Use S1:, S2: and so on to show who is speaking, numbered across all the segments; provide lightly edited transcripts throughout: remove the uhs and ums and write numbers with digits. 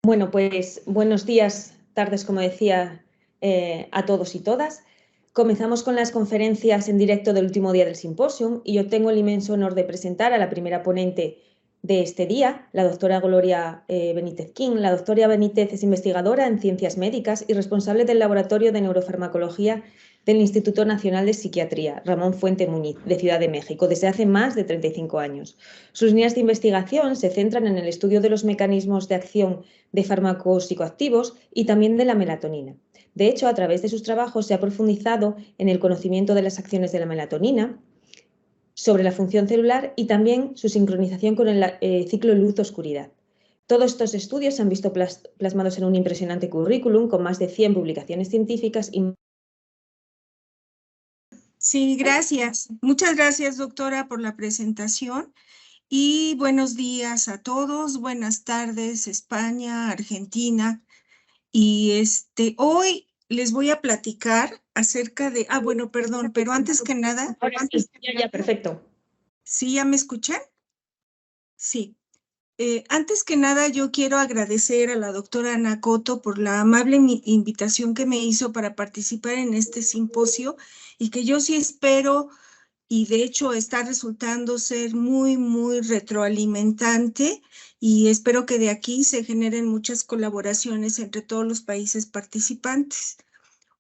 S1: Bueno, pues buenos días, tardes, como decía, a todos y todas. Comenzamos con las conferencias en directo del último día del simposium y yo tengo el inmenso honor de presentar a la primera ponente de este día, la doctora Gloria Benítez King. La doctora Benítez es investigadora en ciencias médicas y responsable del Laboratorio de Neurofarmacología del Instituto Nacional de Psiquiatría, Ramón Fuente Muñiz, de Ciudad de México, desde hace más de 35 años. Sus líneas de investigación se centran en el estudio de los mecanismos de acción de fármacos psicoactivos y también de la melatonina. De hecho, a través de sus trabajos se ha profundizado en el conocimiento de las acciones de la melatonina, sobre la función celular y también su sincronización con el ciclo luz-oscuridad. Todos estos estudios se han visto plasmados en un impresionante currículum con más de 100 publicaciones científicas y...
S2: Sí, gracias. Muchas gracias, doctora, por la presentación. Y buenos días a todos. Buenas tardes, España, Argentina. Y hoy les voy a platicar acerca de... bueno, perdón, pero antes que nada...
S1: Ya, perfecto.
S2: ¿Sí, ya me escuchan? Sí. Antes que nada, yo quiero agradecer a la doctora Ana Coto por la amable invitación que me hizo para participar en este simposio y que yo sí espero, y de hecho está resultando ser muy, muy retroalimentante, y espero que de aquí se generen muchas colaboraciones entre todos los países participantes.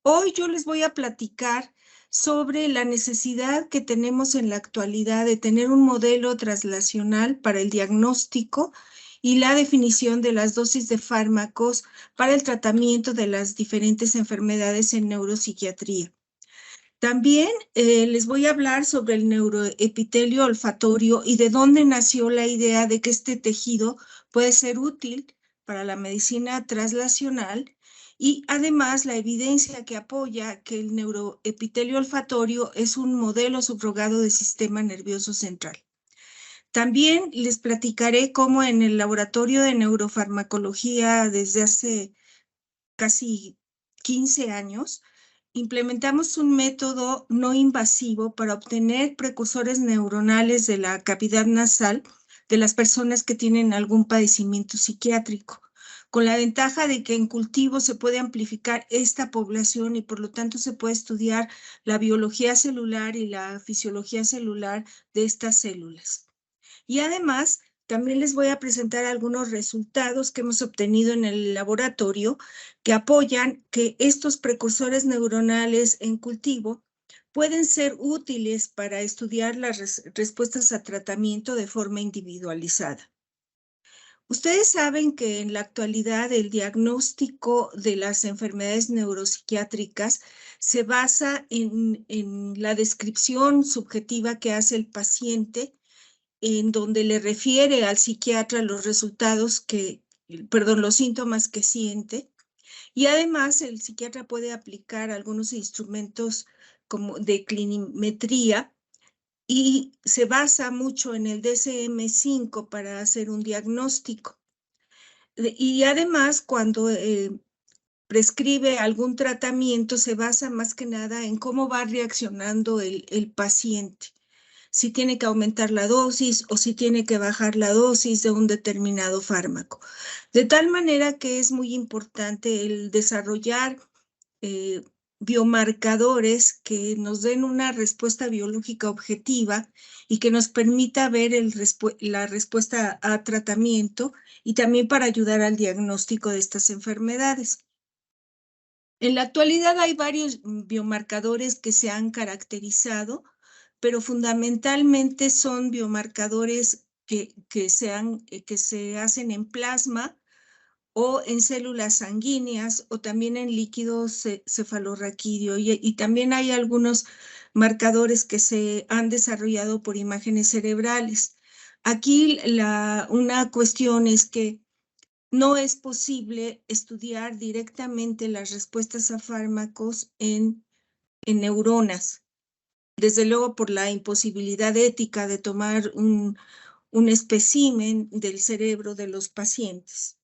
S2: Hoy yo les voy a platicar sobre la necesidad que tenemos en la actualidad de tener un modelo translacional para el diagnóstico y la definición de las dosis de fármacos para el tratamiento de las diferentes enfermedades en neuropsiquiatría. También les voy a hablar sobre el neuroepitelio olfatorio y de dónde nació la idea de que este tejido puede ser útil para la medicina translacional y además la evidencia que apoya que el neuroepitelio olfatorio es un modelo subrogado del sistema nervioso central. También les platicaré cómo en el laboratorio de neurofarmacología desde hace casi 15 años implementamos un método no invasivo para obtener precursores neuronales de la cavidad nasal de las personas que tienen algún padecimiento psiquiátrico, con la ventaja de que en cultivo se puede amplificar esta población y por lo tanto se puede estudiar la biología celular y la fisiología celular de estas células. Y además, también les voy a presentar algunos resultados que hemos obtenido en el laboratorio que apoyan que estos precursores neuronales en cultivo pueden ser útiles para estudiar las respuestas a tratamiento de forma individualizada. Ustedes saben que en la actualidad el diagnóstico de las enfermedades neuropsiquiátricas se basa en la descripción subjetiva que hace el paciente, en donde le refiere al psiquiatra los los síntomas que siente. Y además el psiquiatra puede aplicar algunos instrumentos como de clinimetría y se basa mucho en el DSM-5 para hacer un diagnóstico. Y además cuando prescribe algún tratamiento se basa más que nada en cómo va reaccionando el paciente. Si tiene que aumentar la dosis o si tiene que bajar la dosis de un determinado fármaco. De tal manera que es muy importante el desarrollar biomarcadores que nos den una respuesta biológica objetiva y que nos permita ver la respuesta a tratamiento y también para ayudar al diagnóstico de estas enfermedades. En la actualidad hay varios biomarcadores que se han caracterizado, pero fundamentalmente son biomarcadores que se hacen en plasma o en células sanguíneas o también en líquido cefalorraquídeo. Y también hay algunos marcadores que se han desarrollado por imágenes cerebrales. Aquí una cuestión es que no es posible estudiar directamente las respuestas a fármacos en neuronas. Desde luego por la imposibilidad ética de tomar un espécimen del cerebro de los pacientes.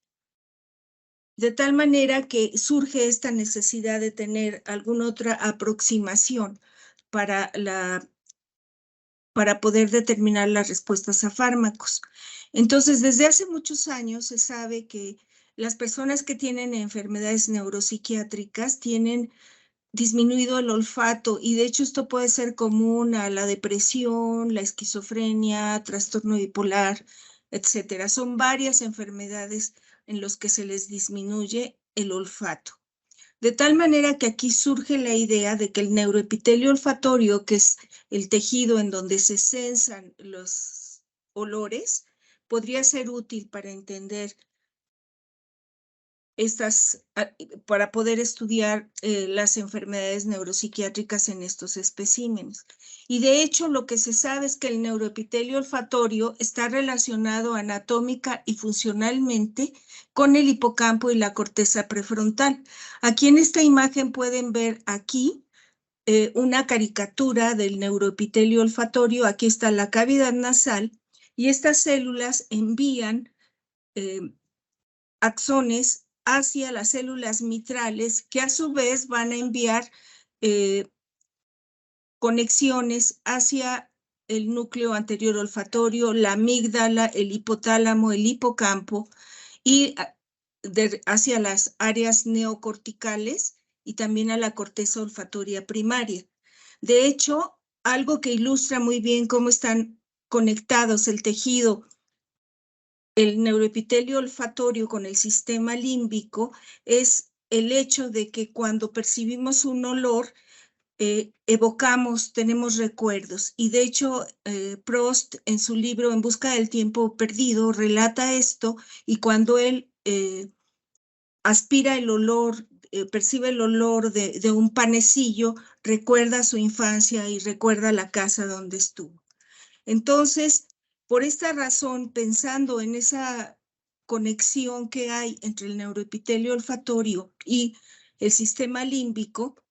S2: De tal manera que surge esta necesidad de tener alguna otra aproximación para poder determinar las respuestas a fármacos. Entonces, desde hace muchos años se sabe que las personas que tienen enfermedades neuropsiquiátricas tienen disminuido el olfato, y de hecho esto puede ser común a la depresión, la esquizofrenia, trastorno bipolar, etcétera. Son varias enfermedades en las que se les disminuye el olfato. De tal manera que aquí surge la idea de que el neuroepitelio olfatorio, que es el tejido en donde se sensan los olores, podría ser útil para entender para poder estudiar las enfermedades neuropsiquiátricas en estos especímenes. Y de hecho, lo que se sabe es que el neuroepitelio olfatorio está relacionado anatómica y funcionalmente con el hipocampo y la corteza prefrontal. Aquí en esta imagen pueden ver aquí una caricatura del neuroepitelio olfatorio. Aquí está la cavidad nasal y estas células envían axones hacia las células mitrales, que a su vez van a enviar conexiones hacia el núcleo anterior olfatorio, la amígdala, el hipotálamo, el hipocampo, y hacia las áreas neocorticales y también a la corteza olfatoria primaria. De hecho, algo que ilustra muy bien cómo están conectados el tejido, el neuroepitelio olfatorio con el sistema límbico, es el hecho de que cuando percibimos un olor, evocamos, tenemos recuerdos. Y de hecho, Prost en su libro En busca del tiempo perdido relata esto, y cuando él aspira el olor, percibe el olor de un panecillo, recuerda su infancia y recuerda la casa donde estuvo. Entonces, por esta razón, pensando en esa conexión que hay entre el neuroepitelio olfatorio y el sistema límbico,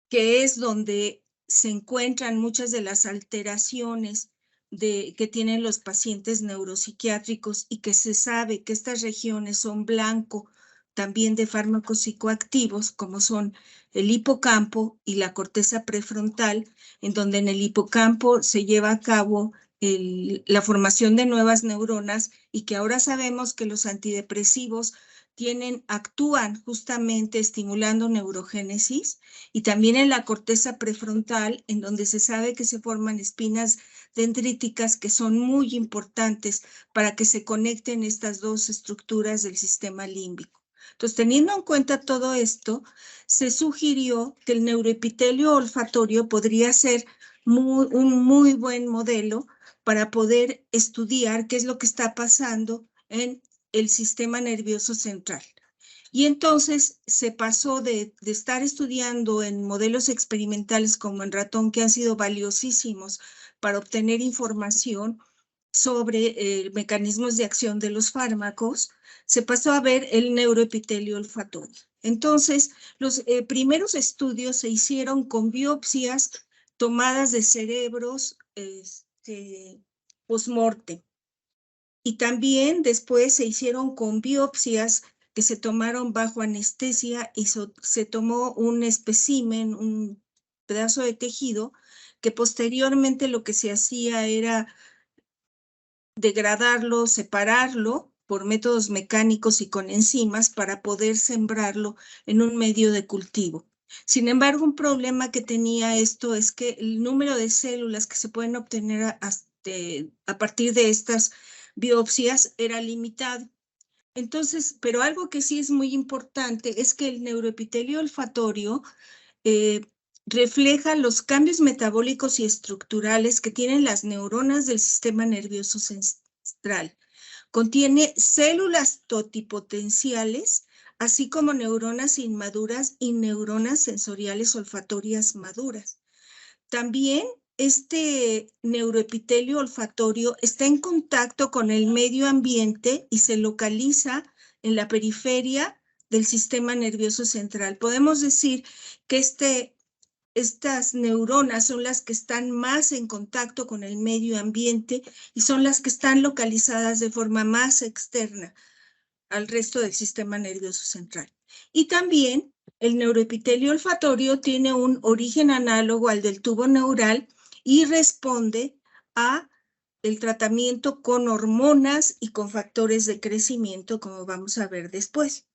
S2: que es donde se encuentran muchas de las alteraciones que tienen los pacientes neuropsiquiátricos, y que se sabe que estas regiones son blanco también de fármacos psicoactivos, como son el hipocampo y la corteza prefrontal, en donde en el hipocampo se lleva a cabo la formación de nuevas neuronas, y que ahora sabemos que los antidepresivos actúan justamente estimulando neurogénesis, y también en la corteza prefrontal, en donde se sabe que se forman espinas dendríticas que son muy importantes para que se conecten estas dos estructuras del sistema límbico. Entonces, teniendo en cuenta todo esto, se sugirió que el neuroepitelio olfatorio podría ser un muy buen modelo para poder estudiar qué es lo que está pasando en el sistema nervioso central. Y entonces se pasó de estar estudiando en modelos experimentales como en ratón, que han sido valiosísimos para obtener información sobre mecanismos de acción de los fármacos, se pasó a ver el neuroepitelio olfatorio. Entonces, los primeros estudios se hicieron con biopsias tomadas de cerebros post-mortem. Y también después se hicieron con biopsias que se tomaron bajo anestesia, y se tomó un espécimen, un pedazo de tejido, que posteriormente lo que se hacía era degradarlo, separarlo por métodos mecánicos y con enzimas para poder sembrarlo en un medio de cultivo. Sin embargo, un problema que tenía esto es que el número de células que se pueden obtener a partir de estas biopsias era limitado. Entonces, pero algo que sí es muy importante es que el neuroepitelio olfatorio refleja los cambios metabólicos y estructurales que tienen las neuronas del sistema nervioso central. Contiene células totipotenciales, así como neuronas inmaduras y neuronas sensoriales olfatorias maduras. También este neuroepitelio olfatorio está en contacto con el medio ambiente y se localiza en la periferia del sistema nervioso central. Podemos decir que estas neuronas son las que están más en contacto con el medio ambiente y son las que están localizadas de forma más externa al resto del sistema nervioso central. Y también el neuroepitelio olfatorio tiene un origen análogo al del tubo neural y responde a el tratamiento con hormonas y con factores de crecimiento, como vamos a ver después.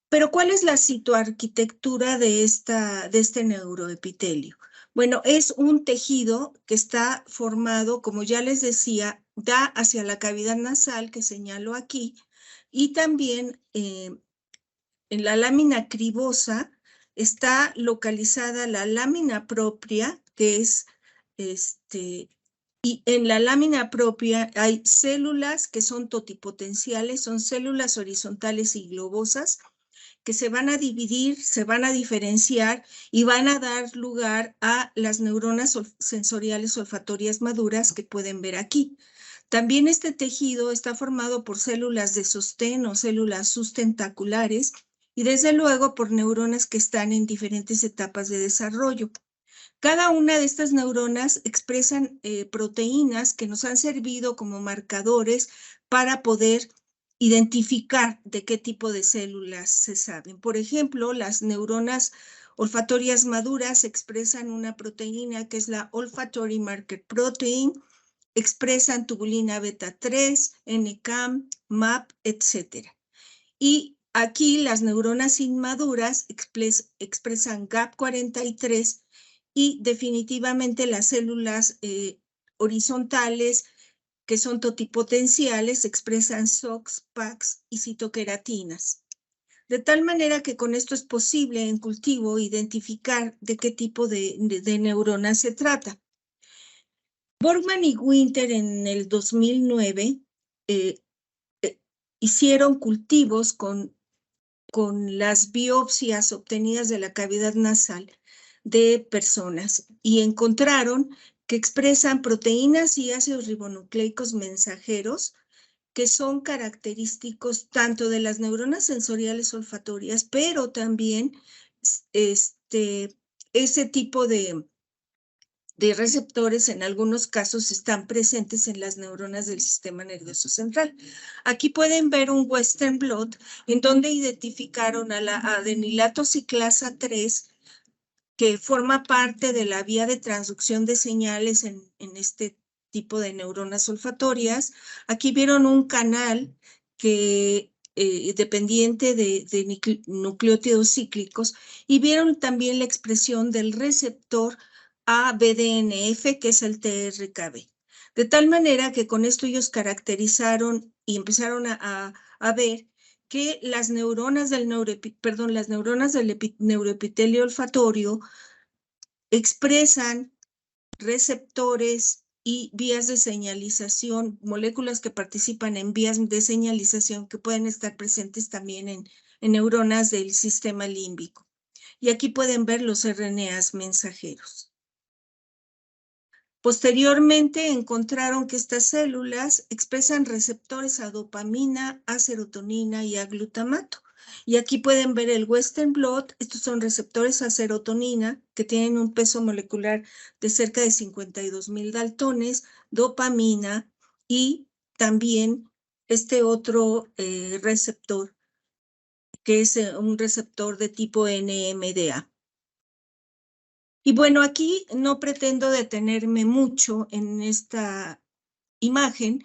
S2: Pero ¿cuál es la citoarquitectura de este neuroepitelio? Bueno, es un tejido que está formado, como ya les decía, da hacia la cavidad nasal, que señalo aquí, y también en la lámina cribosa está localizada la lámina propia, que es y en la lámina propia hay células que son totipotenciales, son células horizontales y globosas, que se van a dividir, se van a diferenciar y van a dar lugar a las neuronas sensoriales olfatorias maduras que pueden ver aquí. También este tejido está formado por células de sostén o células sustentaculares y desde luego por neuronas que están en diferentes etapas de desarrollo. Cada una de estas neuronas expresan proteínas que nos han servido como marcadores para poder identificar de qué tipo de células se saben. Por ejemplo, las neuronas olfatorias maduras expresan una proteína que es la Olfactory Marker Protein, expresan tubulina beta 3, NCAM, MAP, etc. Y aquí las neuronas inmaduras expresan GAP43 y definitivamente las células horizontales que son totipotenciales expresan SOX, PAX y citoqueratinas. De tal manera que con esto es posible en cultivo identificar de qué tipo de neuronas se trata. Borgman y Winter en el 2009 hicieron cultivos con las biopsias obtenidas de la cavidad nasal de personas y encontraron que expresan proteínas y ácidos ribonucleicos mensajeros que son característicos tanto de las neuronas sensoriales olfatorias, pero también ese tipo de receptores en algunos casos están presentes en las neuronas del sistema nervioso central. Aquí pueden ver un Western blot en donde identificaron a la adenilato ciclasa 3, que forma parte de la vía de transducción de señales en este tipo de neuronas olfatorias. Aquí vieron un canal que dependiente de nucleótidos cíclicos y vieron también la expresión del receptor ABDNF, que es el TRKB. De tal manera que con esto ellos caracterizaron y empezaron a ver que las neuronas del neuroepitelio olfatorio expresan receptores y vías de señalización, moléculas que participan en vías de señalización que pueden estar presentes también en neuronas del sistema límbico. Y aquí pueden ver los RNAs mensajeros. Posteriormente encontraron que estas células expresan receptores a dopamina, a serotonina y a glutamato. Y aquí pueden ver el Western blot. Estos son receptores a serotonina que tienen un peso molecular de cerca de 52,000 daltones, dopamina y también este otro receptor que es un receptor de tipo NMDA. Y bueno, aquí no pretendo detenerme mucho en esta imagen,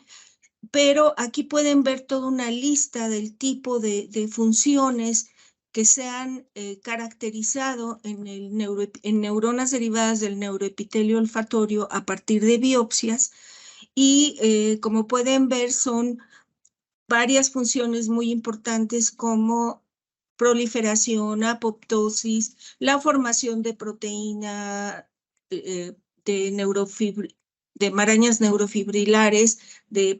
S2: pero aquí pueden ver toda una lista del tipo de funciones que se han caracterizado en neuronas derivadas del neuroepitelio olfatorio a partir de biopsias. Y como pueden ver, son varias funciones muy importantes como proliferación, apoptosis, la formación de proteína de marañas neurofibrilares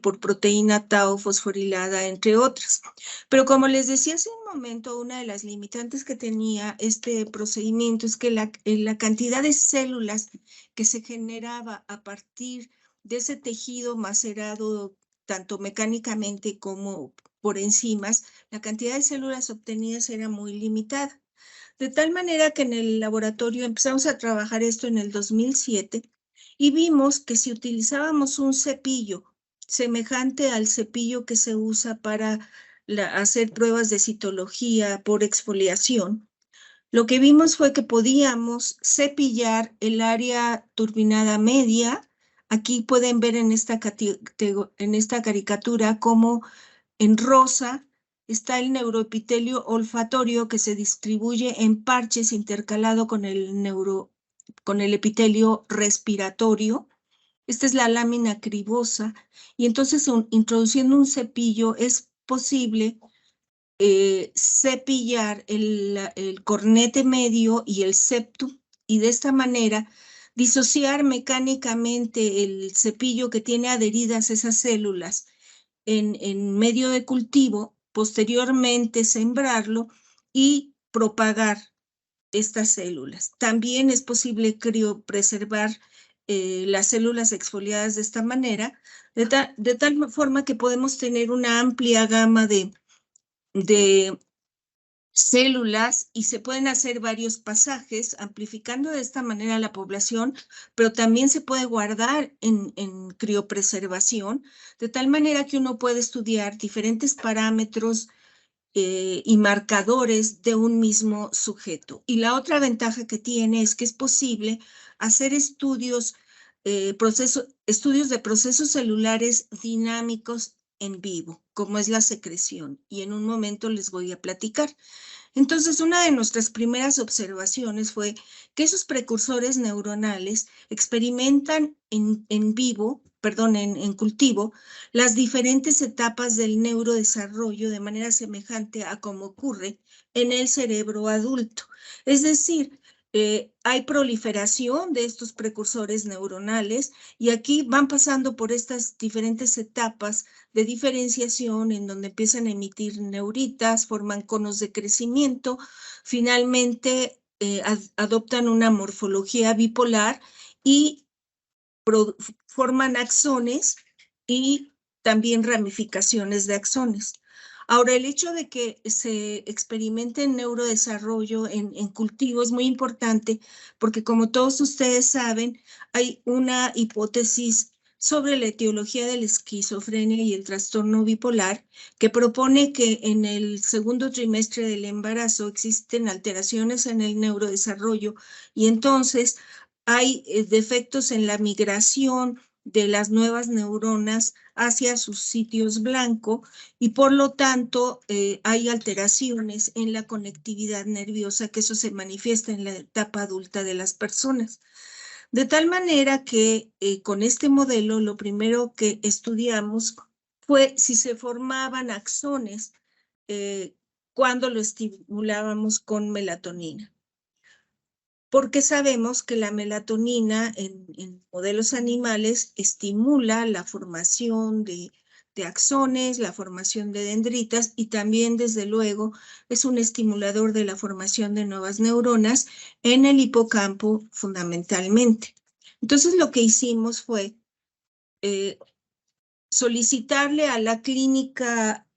S2: por proteína tau fosforilada, entre otras. Pero como les decía hace un momento, una de las limitantes que tenía este procedimiento es que la cantidad de células que se generaba a partir de ese tejido macerado, tanto mecánicamente como por enzimas, la cantidad de células obtenidas era muy limitada. De tal manera que en el laboratorio empezamos a trabajar esto en el 2007 y vimos que si utilizábamos un cepillo semejante al cepillo que se usa para hacer pruebas de citología por exfoliación, lo que vimos fue que podíamos cepillar el área turbinada media Aquí pueden ver en esta caricatura cómo en rosa está el neuroepitelio olfatorio que se distribuye en parches intercalado con el epitelio respiratorio. Esta es la lámina cribosa y entonces introduciendo un cepillo es posible cepillar el cornete medio y el septum y de esta manera disociar mecánicamente el cepillo que tiene adheridas esas células en medio de cultivo, posteriormente sembrarlo y propagar estas células. También es posible criopreservar las células exfoliadas de esta manera, de tal forma que podemos tener una amplia gama de células y se pueden hacer varios pasajes, amplificando de esta manera la población, pero también se puede guardar en criopreservación, de tal manera que uno puede estudiar diferentes parámetros y marcadores de un mismo sujeto. Y la otra ventaja que tiene es que es posible hacer estudios de procesos celulares dinámicos en vivo, como es la secreción, y en un momento les voy a platicar. Entonces, una de nuestras primeras observaciones fue que esos precursores neuronales experimentan en cultivo, las diferentes etapas del neurodesarrollo de manera semejante a como ocurre en el cerebro adulto. Es decir, hay proliferación de estos precursores neuronales y aquí van pasando por estas diferentes etapas de diferenciación en donde empiezan a emitir neuritas, forman conos de crecimiento, finalmente adoptan una morfología bipolar y forman axones y también ramificaciones de axones. Ahora, el hecho de que se experimente en neurodesarrollo en cultivo es muy importante porque, como todos ustedes saben, hay una hipótesis sobre la etiología de la esquizofrenia y el trastorno bipolar que propone que en el segundo trimestre del embarazo existen alteraciones en el neurodesarrollo y entonces hay defectos en la migración de las nuevas neuronas hacia sus sitios blanco y por lo tanto hay alteraciones en la conectividad nerviosa que eso se manifiesta en la etapa adulta de las personas. De tal manera que con este modelo lo primero que estudiamos fue si se formaban axones cuando lo estimulábamos con melatonina. Porque sabemos que la melatonina en modelos animales estimula la formación de axones, la formación de dendritas y también, desde luego, es un estimulador de la formación de nuevas neuronas en el hipocampo fundamentalmente. Entonces, lo que hicimos fue solicitarle a la clínica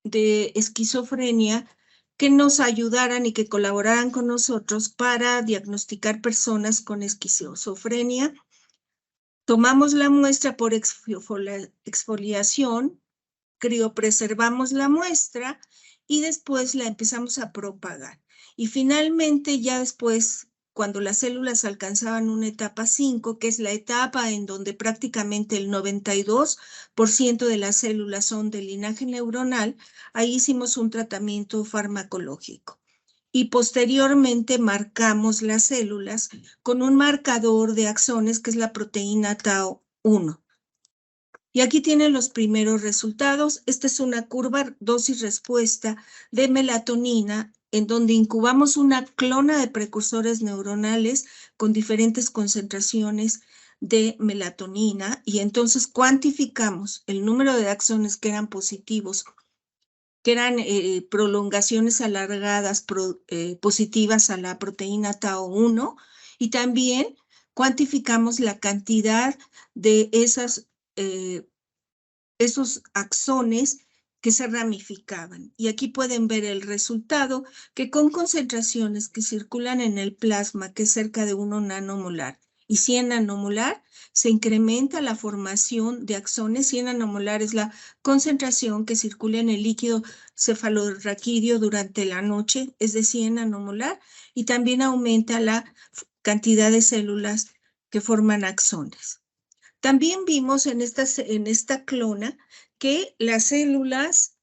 S2: de esquizofrenia que nos ayudaran y que colaboraran con nosotros para diagnosticar personas con esquizofrenia. Tomamos la muestra por exfoliación, criopreservamos la muestra y después la empezamos a propagar. Y finalmente, ya después, cuando las células alcanzaban una etapa 5, que es la etapa en donde prácticamente el 92% de las células son de linaje neuronal, ahí hicimos un tratamiento farmacológico. Y posteriormente marcamos las células con un marcador de axones, que es la proteína tau 1. Y aquí tienen los primeros resultados. Esta es una curva dosis-respuesta de melatonina, en donde incubamos una clona de precursores neuronales con diferentes concentraciones de melatonina y entonces cuantificamos el número de axones que eran positivos, que eran prolongaciones alargadas positivas a la proteína tau 1 y también cuantificamos la cantidad de esos axones que se ramificaban. Y aquí pueden ver el resultado, que con concentraciones que circulan en el plasma, que es cerca de 1 nanomolar y 100 nanomolar, se incrementa la formación de axones. 100 nanomolar es la concentración que circula en el líquido cefalorraquídeo durante la noche, es de 100 nanomolar, y también aumenta la cantidad de células que forman axones. También vimos en esta clona que las células,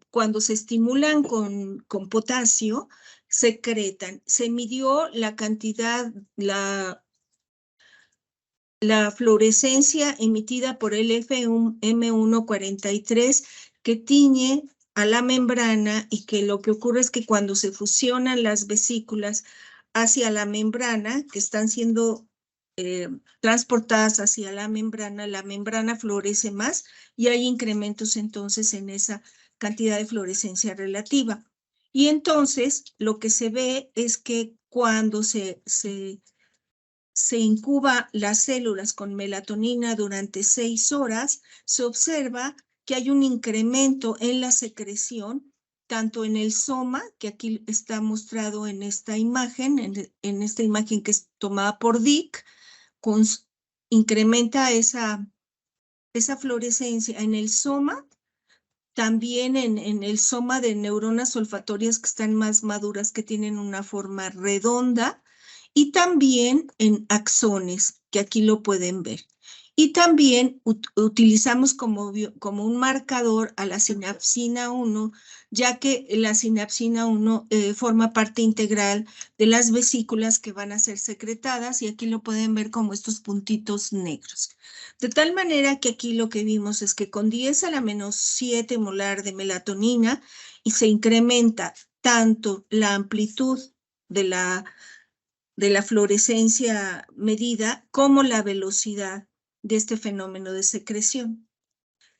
S2: cuando se estimulan con potasio, secretan. Se midió la cantidad, la fluorescencia emitida por el FM143 que tiñe a la membrana, y que lo que ocurre es que cuando se fusionan las vesículas hacia la membrana, que están siendo transportadas hacia la membrana fluoresce más y hay incrementos entonces en esa cantidad de fluorescencia relativa. Y entonces lo que se ve es que cuando se incuba las células con melatonina durante 6 horas, se observa que hay un incremento en la secreción, tanto en el soma, que aquí está mostrado en esta imagen, en esta imagen que es tomada por Dick, incrementa esa fluorescencia en el soma, también en el soma de neuronas olfatorias que están más maduras, que tienen una forma redonda, y también en axones, que aquí lo pueden ver. Y también utilizamos como un marcador a la sinapsina 1, ya que la sinapsina 1 forma parte integral de las vesículas que van a ser secretadas, y aquí lo pueden ver como estos puntitos negros. De tal manera que aquí lo que vimos es que con 10 a la menos 7 molar de melatonina, y se incrementa tanto la amplitud de la fluorescencia medida como la velocidad de este fenómeno de secreción.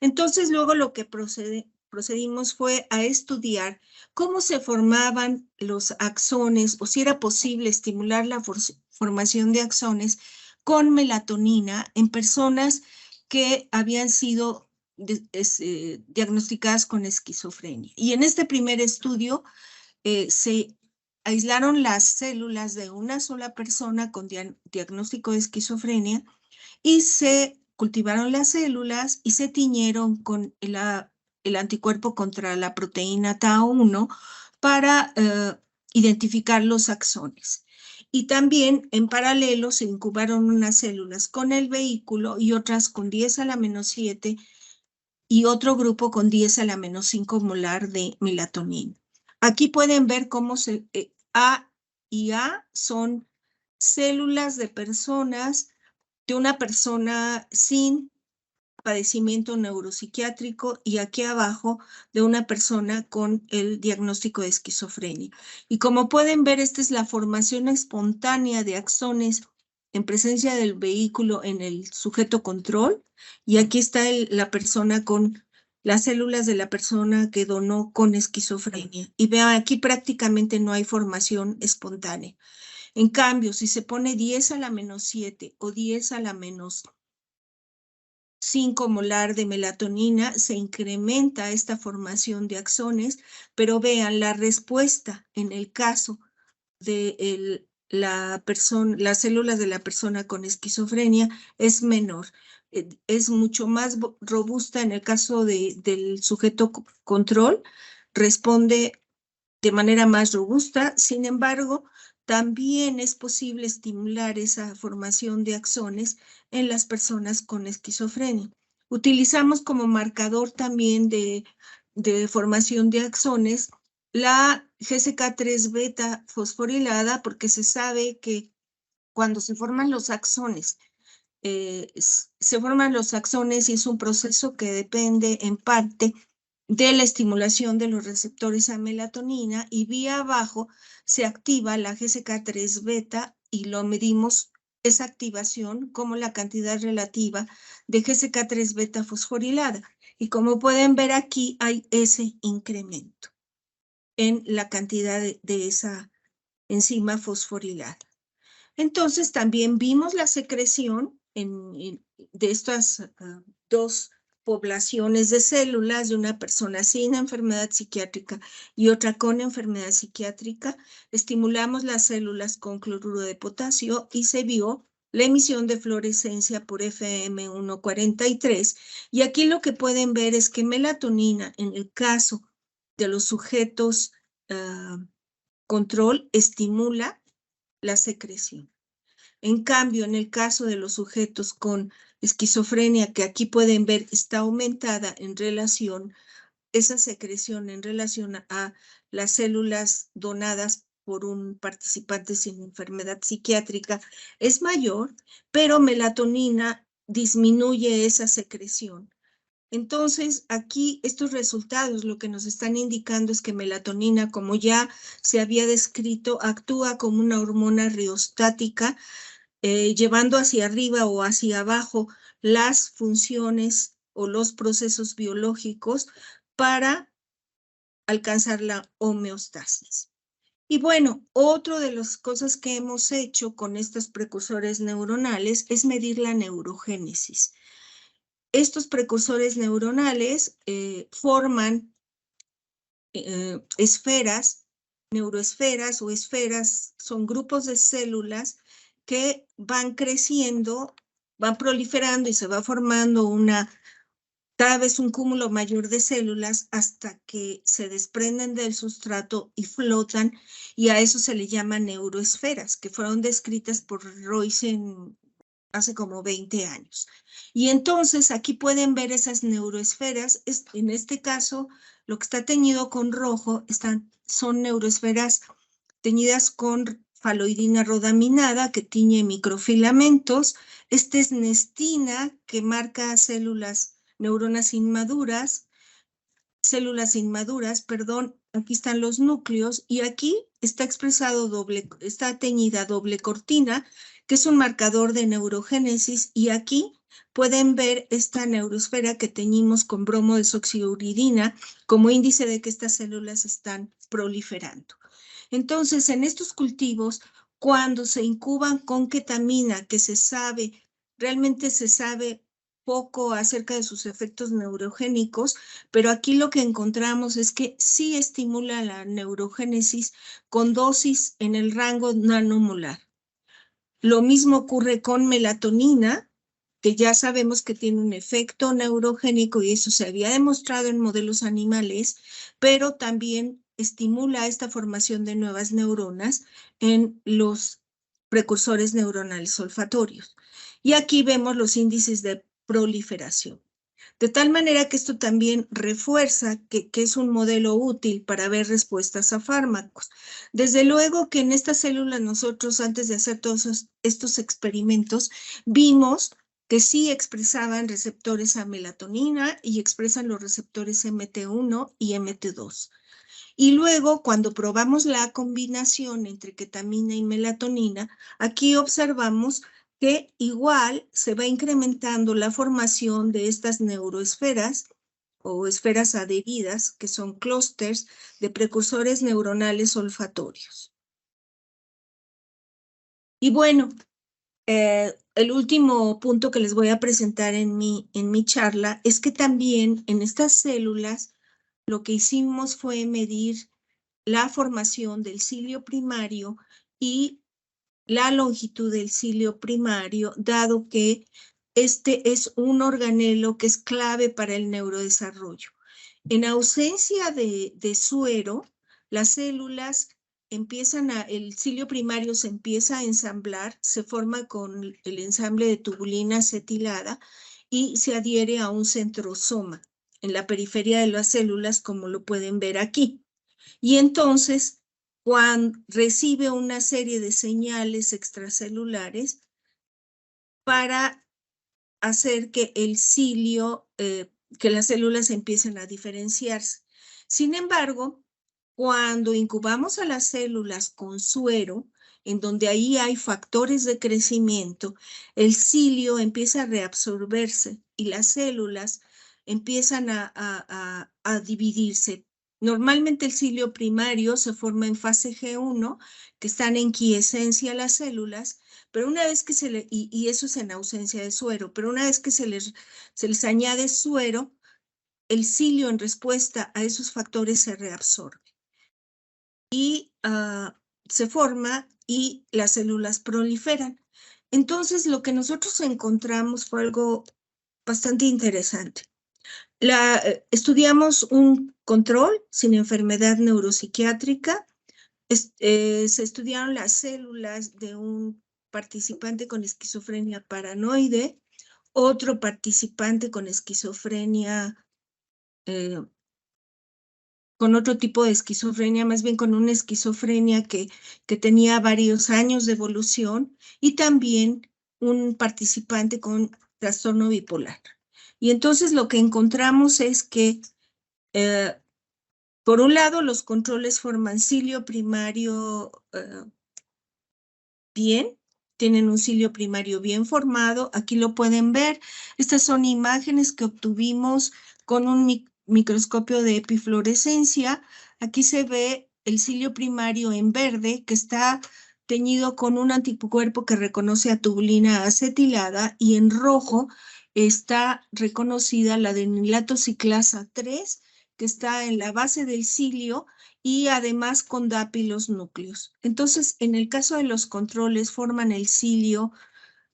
S2: Entonces, luego lo que procedimos fue a estudiar cómo se formaban los axones, o si era posible estimular la formación de axones con melatonina en personas que habían sido diagnosticadas con esquizofrenia. Y en este primer estudio se aislaron las células de una sola persona con diagnóstico de esquizofrenia, y se cultivaron las células y se tiñeron con el anticuerpo contra la proteína Tau1 para identificar los axones. Y también en paralelo se incubaron unas células con el vehículo y otras con 10 a la menos 7 y otro grupo con 10 a la menos 5 molar de melatonina. Aquí pueden ver cómo A y A son células de una persona sin padecimiento neuropsiquiátrico, y aquí abajo de una persona con el diagnóstico de esquizofrenia. Y como pueden ver, esta es la formación espontánea de axones en presencia del vehículo en el sujeto control, y aquí está la persona con las células de la persona que donó con esquizofrenia. Y vean, aquí prácticamente no hay formación espontánea. En cambio, si se pone 10 a la menos 7 o 10 a la menos 5 molar de melatonina, se incrementa esta formación de axones, pero vean la respuesta en el caso de las células de la persona con esquizofrenia es menor. Es mucho más robusta en el caso del sujeto control, responde de manera más robusta. Sin embargo, también es posible estimular esa formación de axones en las personas con esquizofrenia. Utilizamos como marcador también de formación de axones la GSK3 beta fosforilada, porque se sabe que cuando se forman los axones, se forman los axones, y es un proceso que depende en parte de la estimulación de los receptores a melatonina, y vía abajo se activa la GSK3 beta, y lo medimos esa activación como la cantidad relativa de GSK3 beta fosforilada. Y como pueden ver aquí, hay ese incremento en la cantidad de esa enzima fosforilada. Entonces también vimos la secreción de estas dos poblaciones de células, de una persona sin enfermedad psiquiátrica y otra con enfermedad psiquiátrica. Estimulamos las células con cloruro de potasio y se vio la emisión de fluorescencia por FM143. Y aquí lo que pueden ver es que melatonina, en el caso de los sujetos control, estimula la secreción. En cambio, en el caso de los sujetos con esquizofrenia que aquí pueden ver está aumentada en relación, esa secreción en relación a las células donadas por un participante sin enfermedad psiquiátrica es mayor, pero melatonina disminuye esa secreción. Entonces, aquí estos resultados lo que nos están indicando es que melatonina, como ya se había descrito, actúa como una hormona riostática, llevando hacia arriba o hacia abajo las funciones o los procesos biológicos para alcanzar la homeostasis. Y bueno, otra de las cosas que hemos hecho con estos precursores neuronales es medir la neurogénesis. Estos precursores neuronales forman esferas, neuroesferas o esferas, son grupos de células que van creciendo, van proliferando y se va formando cada vez un cúmulo mayor de células hasta que se desprenden del sustrato y flotan, y a eso se le llama neuroesferas, que fueron descritas por Roizen hace como 20 años. Y entonces aquí pueden ver esas neuroesferas. En este caso, lo que está teñido con rojo son neuroesferas teñidas con faloidina rodaminada, que tiñe microfilamentos. Este es nestina, que marca neuronas inmaduras, células inmaduras, perdón. Aquí están los núcleos y aquí está está teñida doble cortina, que es un marcador de neurogénesis, y aquí pueden ver esta neuroesfera que teñimos con bromo desoxiuridina como índice de que estas células están proliferando. Entonces, en estos cultivos, cuando se incuban con ketamina, que realmente se sabe poco acerca de sus efectos neurogénicos, pero aquí lo que encontramos es que sí estimula la neurogénesis con dosis en el rango nanomolar. Lo mismo ocurre con melatonina, que ya sabemos que tiene un efecto neurogénico y eso se había demostrado en modelos animales, pero también estimula esta formación de nuevas neuronas en los precursores neuronales olfatorios. Y aquí vemos los índices de proliferación. De tal manera que esto también refuerza que es un modelo útil para ver respuestas a fármacos. Desde luego que en estas células nosotros, antes de hacer todos estos experimentos, vimos que sí expresaban receptores a melatonina y expresan los receptores MT1 y MT2. Y luego, cuando probamos la combinación entre ketamina y melatonina, aquí observamos que igual se va incrementando la formación de estas neuroesferas o esferas adheridas, que son clústeres de precursores neuronales olfatorios. Y bueno, el último punto que les voy a presentar en mi charla es que también en estas células lo que hicimos fue medir la formación del cilio primario y la longitud del cilio primario, dado que este es un organelo que es clave para el neurodesarrollo. En ausencia de suero, las células el cilio primario se empieza a ensamblar, se forma con el ensamble de tubulina acetilada y se adhiere a un centrosoma en la periferia de las células, como lo pueden ver aquí. Y entonces, cuando recibe una serie de señales extracelulares para hacer que el cilio, que las células empiecen a diferenciarse. Sin embargo, cuando incubamos a las células con suero, en donde ahí hay factores de crecimiento, el cilio empieza a reabsorberse y las células empiezan a dividirse. Normalmente el cilio primario se forma en fase G1, que están en quiescencia las células, pero una vez que y eso es en ausencia de suero, pero una vez que se les añade suero, el cilio en respuesta a esos factores se reabsorbe y se forma y las células proliferan. Entonces, lo que nosotros encontramos fue algo bastante interesante. Estudiamos un control sin enfermedad neuropsiquiátrica. Se estudiaron las células de un participante con esquizofrenia paranoide, otro participante con esquizofrenia, con otro tipo de esquizofrenia, más bien con una esquizofrenia que tenía varios años de evolución, y también un participante con trastorno bipolar. Y entonces lo que encontramos es que, por un lado, los controles forman cilio primario bien, tienen un cilio primario bien formado. Aquí lo pueden ver. Estas son imágenes que obtuvimos con un microscopio de epifluorescencia. Aquí se ve el cilio primario en verde, que está teñido con un anticuerpo que reconoce a tubulina acetilada, y en rojo está reconocida la adeninato ciclasa 3, que está en la base del cilio, y además con DAPI los núcleos. Entonces, en el caso de los controles, forman el cilio,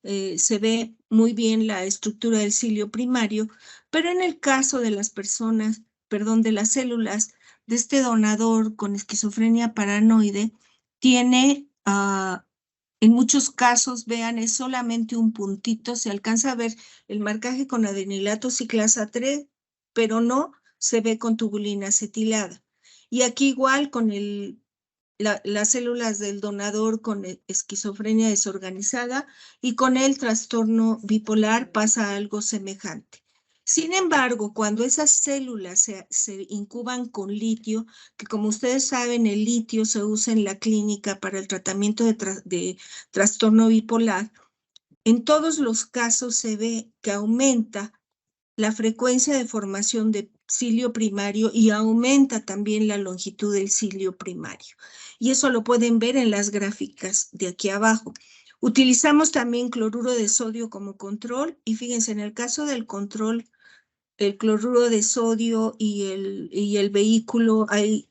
S2: se ve muy bien la estructura del cilio primario, pero en el caso de las personas, perdón, de las células de este donador con esquizofrenia paranoide, tiene, en muchos casos, vean, es solamente un puntito, se alcanza a ver el marcaje con adenilato ciclasa 3, pero no se ve con tubulina acetilada. Y aquí igual con las células del donador con esquizofrenia desorganizada y con el trastorno bipolar pasa algo semejante. Sin embargo, cuando esas células se incuban con litio, que como ustedes saben, el litio se usa en la clínica para el tratamiento de trastorno bipolar, en todos los casos se ve que aumenta la frecuencia de formación de cilio primario y aumenta también la longitud del cilio primario. Y eso lo pueden ver en las gráficas de aquí abajo. Utilizamos también cloruro de sodio como control, y fíjense, en el caso del control, el cloruro de sodio y el vehículo ahí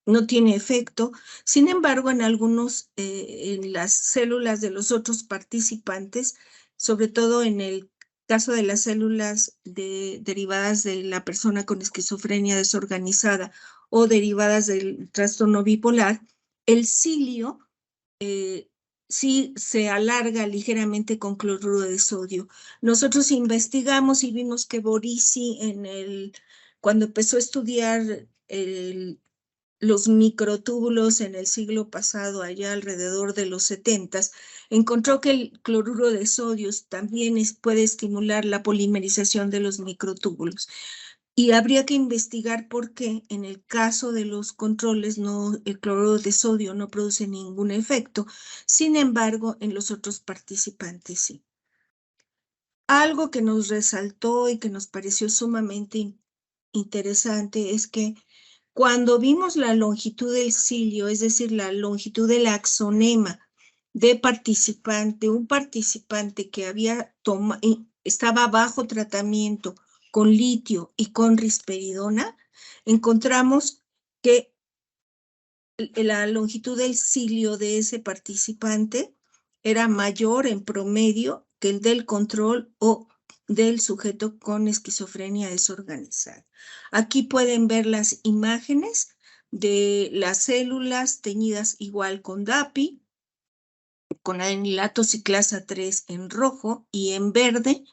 S2: no tiene efecto. Sin embargo, en en las células de los otros participantes, sobre todo en el caso de las células derivadas de la persona con esquizofrenia desorganizada o derivadas del trastorno bipolar, el cilio sí se alarga ligeramente con cloruro de sodio. Nosotros investigamos y vimos que Borisi, cuando empezó a estudiar los microtúbulos en el siglo pasado, allá alrededor de los 70s, encontró que el cloruro de sodio también puede estimular la polimerización de los microtúbulos. Y habría que investigar por qué en el caso de los controles el cloruro de sodio no produce ningún efecto. Sin embargo, en los otros participantes sí. Algo que nos resaltó y que nos pareció sumamente interesante es que cuando vimos la longitud del cilio, es decir, la longitud del axonema de un participante que estaba bajo tratamiento con litio y con risperidona, encontramos que la longitud del cilio de ese participante era mayor en promedio que el del control o del sujeto con esquizofrenia desorganizada. Aquí pueden ver las imágenes de las células teñidas igual con DAPI, con adenilato ciclasa 3 en rojo, y en verde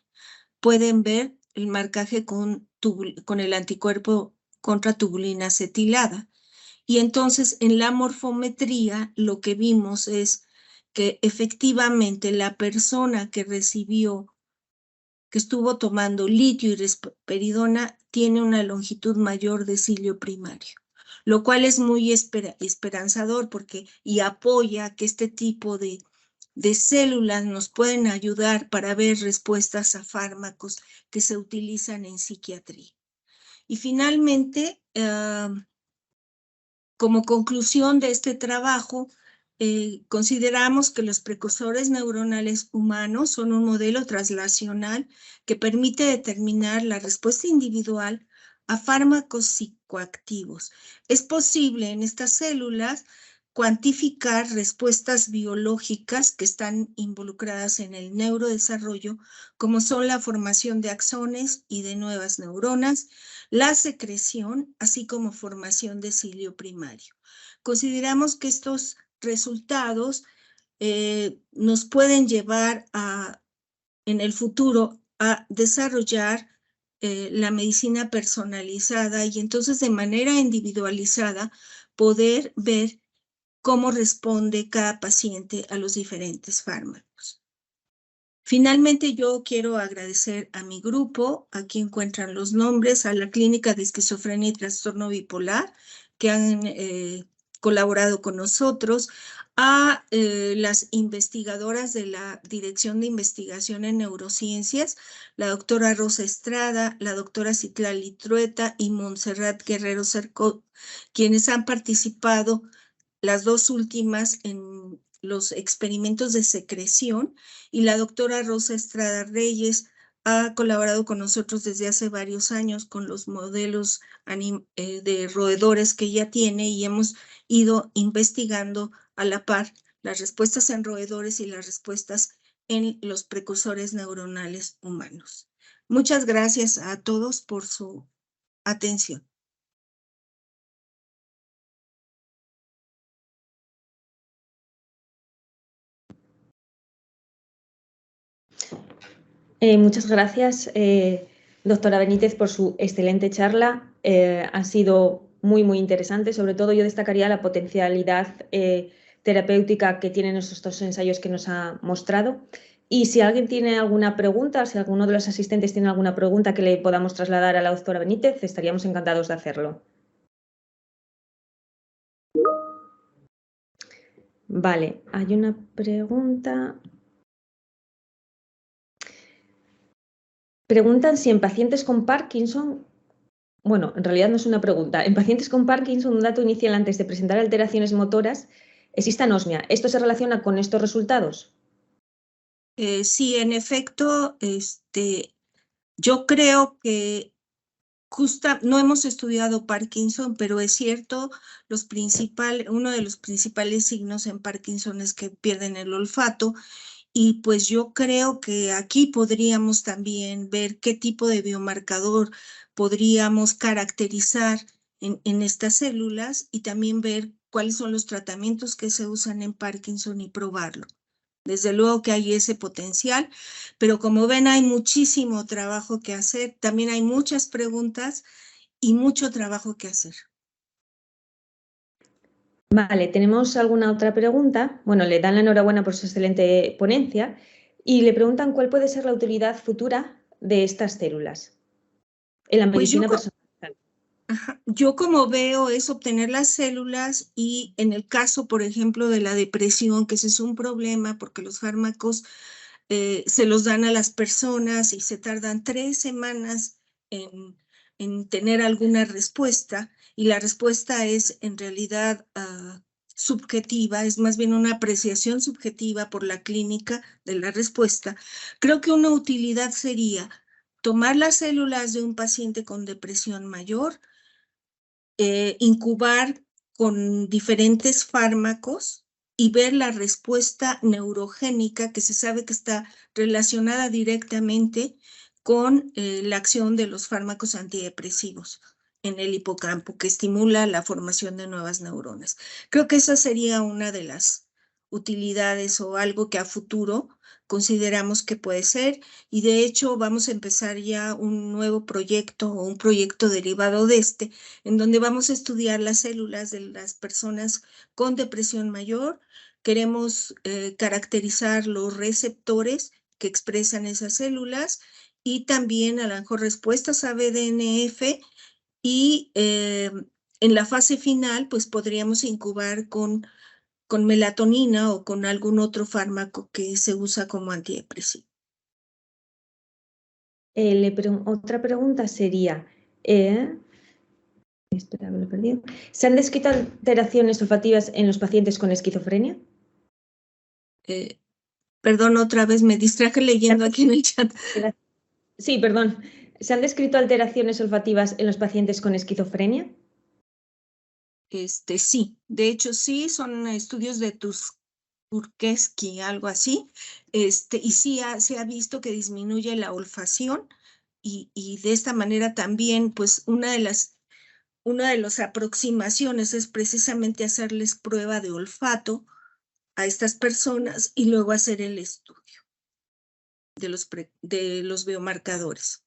S2: pueden ver el marcaje con el anticuerpo contra tubulina acetilada. Y entonces en la morfometría lo que vimos es que efectivamente la persona que estuvo tomando litio y risperidona tiene una longitud mayor de cilio primario, lo cual es muy esperanzador y apoya que este tipo de células nos pueden ayudar para ver respuestas a fármacos que se utilizan en psiquiatría. Y finalmente, como conclusión de este trabajo, consideramos que los precursores neuronales humanos son un modelo translacional que permite determinar la respuesta individual a fármacos psicoactivos. Es posible en estas células cuantificar respuestas biológicas que están involucradas en el neurodesarrollo, como son la formación de axones y de nuevas neuronas, la secreción, así como formación de cilio primario. Consideramos que estos resultados nos pueden llevar en el futuro a desarrollar la medicina personalizada y entonces de manera individualizada poder ver cómo responde cada paciente a los diferentes fármacos. Finalmente, yo quiero agradecer a mi grupo, aquí encuentran los nombres, a la Clínica de Esquizofrenia y Trastorno Bipolar, que han colaborado con nosotros, a las investigadoras de la Dirección de Investigación en Neurociencias, la doctora Rosa Estrada, la doctora Citlali Trueta y Montserrat Guerrero Cercó, quienes han participado, las dos últimas, en los experimentos de secreción, y la doctora Rosa Estrada Reyes ha colaborado con nosotros desde hace varios años con los modelos de roedores que ella tiene, y hemos ido investigando a la par las respuestas en roedores y las respuestas en los precursores neuronales humanos. Muchas gracias a todos por su atención.
S1: Muchas gracias, doctora Benítez, por su excelente charla. Ha sido muy, muy interesante. Sobre todo, yo destacaría la potencialidad terapéutica que tienen estos dos ensayos que nos ha mostrado. Y si alguien tiene alguna pregunta, si alguno de los asistentes tiene alguna pregunta que le podamos trasladar a la doctora Benítez, estaríamos encantados de hacerlo. Vale, hay una pregunta. Preguntan si en pacientes con Parkinson, bueno, en realidad no es una pregunta, en pacientes con Parkinson, un dato inicial antes de presentar alteraciones motoras, existe anosmia. ¿Esto se relaciona con estos resultados?
S2: Sí, en efecto, yo creo que no hemos estudiado Parkinson, pero es cierto, uno de los principales signos en Parkinson es que pierden el olfato, y pues yo creo que aquí podríamos también ver qué tipo de biomarcador podríamos caracterizar en estas células, y también ver cuáles son los tratamientos que se usan en Parkinson y probarlo. Desde luego que hay ese potencial, pero como ven, hay muchísimo trabajo que hacer. También hay muchas preguntas y mucho trabajo que hacer.
S1: Vale, ¿tenemos alguna otra pregunta? Bueno, le dan la enhorabuena por su excelente ponencia y le preguntan cuál puede ser la utilidad futura de estas células en la medicina personal.
S2: Yo como veo es obtener las células, y en el caso, por ejemplo, de la depresión, que ese es un problema porque los fármacos se los dan a las personas y se tardan 3 semanas en tener alguna respuesta, y la respuesta es en realidad subjetiva, es más bien una apreciación subjetiva por la clínica de la respuesta. Creo que una utilidad sería tomar las células de un paciente con depresión mayor, incubar con diferentes fármacos y ver la respuesta neurogénica, que se sabe que está relacionada directamente con la acción de los fármacos antidepresivos en el hipocampo, que estimula la formación de nuevas neuronas. Creo que esa sería una de las utilidades, o algo que a futuro consideramos que puede ser, y de hecho vamos a empezar ya un nuevo proyecto, o un proyecto derivado de en donde vamos a estudiar las células de las personas con depresión mayor. Queremos caracterizar los receptores que expresan esas células, y también a lo mejor respuestas a BDNF, y en la fase final pues podríamos incubar con melatonina o con algún otro fármaco que se usa como antidepresivo.
S1: Otra pregunta sería, espera, me lo he perdido. ¿Se han descrito alteraciones olfativas en los pacientes con esquizofrenia?
S2: Perdón, otra vez me distraje leyendo aquí en el chat.
S1: Sí, perdón. ¿Se han descrito alteraciones olfativas en los pacientes con esquizofrenia?
S2: Sí, de hecho sí, son estudios de Turkesky, algo así, y sí se ha visto que disminuye la olfacción, y de esta manera también, pues una de las aproximaciones es precisamente hacerles prueba de olfato a estas personas y luego hacer el estudio. de los biomarcadores.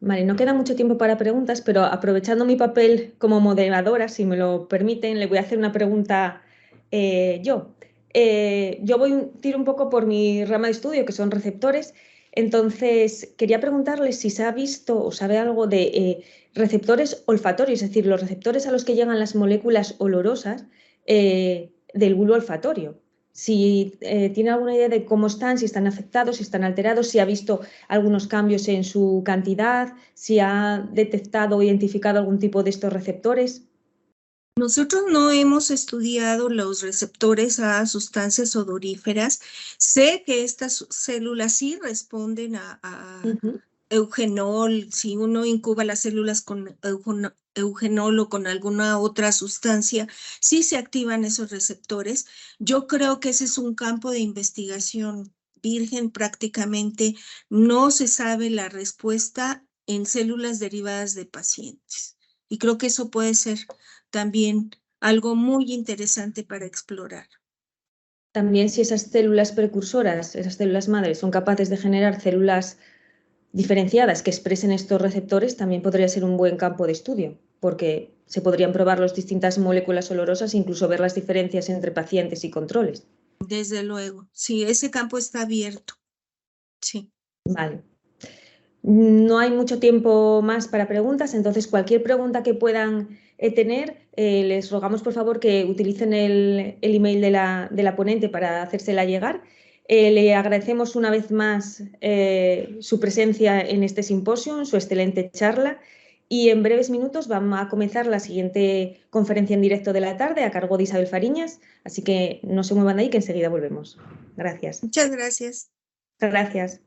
S1: Vale, no queda mucho tiempo para preguntas, pero aprovechando mi papel como moderadora, si me lo permiten, le voy a hacer una pregunta yo. Tiro un poco por mi rama de estudio, que son receptores. Entonces, quería preguntarle si se ha visto o sabe algo de receptores olfatorios, es decir, los receptores a los que llegan las moléculas olorosas del bulbo olfatorio. Si tiene alguna idea de cómo están, si están afectados, si están alterados, si ha visto algunos cambios en su cantidad, si ha detectado o identificado algún tipo de estos receptores.
S2: Nosotros no hemos estudiado los receptores a sustancias odoríferas. Sé que estas células sí responden a eugenol. Si uno incuba las células con eugenol o con alguna otra sustancia, sí se activan esos receptores. Yo creo que ese es un campo de investigación virgen prácticamente. No se sabe la respuesta en células derivadas de pacientes. Y creo que eso puede ser también algo muy interesante para explorar.
S1: También si esas células precursoras, esas células madres, son capaces de generar células diferenciadas que expresen estos receptores, también podría ser un buen campo de estudio, porque se podrían probar las distintas moléculas olorosas e incluso ver las diferencias entre pacientes y controles.
S2: Desde luego, sí, ese campo está abierto. Sí.
S1: Vale. No hay mucho tiempo más para preguntas, entonces cualquier pregunta que puedan tener, les rogamos por favor que utilicen el email de la ponente para hacérsela llegar. Le agradecemos una vez más su presencia en este simposio, su excelente charla, y en breves minutos vamos a comenzar la siguiente conferencia en directo de la tarde a cargo de Isabel Fariñas, así que no se muevan de ahí que enseguida volvemos. Gracias.
S2: Muchas gracias.
S1: Gracias.